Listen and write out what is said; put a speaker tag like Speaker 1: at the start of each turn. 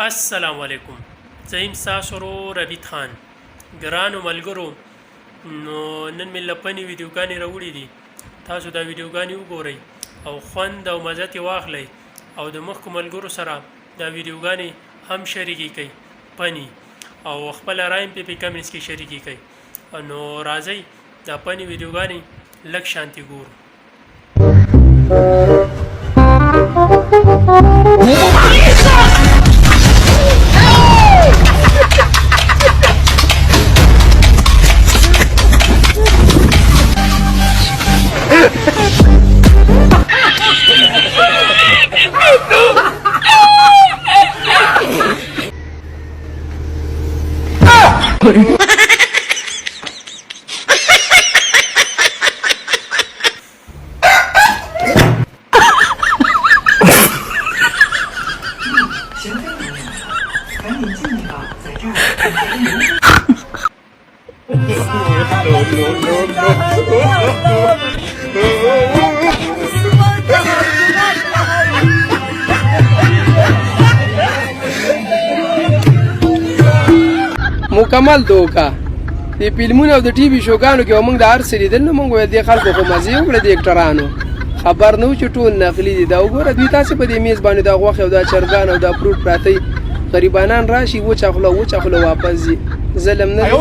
Speaker 1: السلام علیکم. زه یم ستاسو ورور ربیټ خان. ګرانو ملګرو، نو نن مې لپنې ویډیوګانې راوړي دي. تاسو دا ویډیوګانې وګورئ او خوند او مزه ترې واخلئ او د مخکو ملګرو سره دا ویډیوګانې هم شریکې کړئ پنې او خپله رایه هم په کمنټس کې شریکې کړئ. نو راځئ دا پنې ویډیوګانې لږ شانتې ګورو.
Speaker 2: مکمل دوکا د فلمونو او د ټي وي شوګانو کې موږ د هر څه لیدل نو موږ د خلکو په مزې وکړه. د اکټرانو خبر نه و چې ټول نقلي دي. دا وګوره دوی تاسې په دې میز باندې دا غوښې او دا چرګان او دا فروټ پراته غریبانان راشي وچه خوله واپس ځي. ظلم نه دی.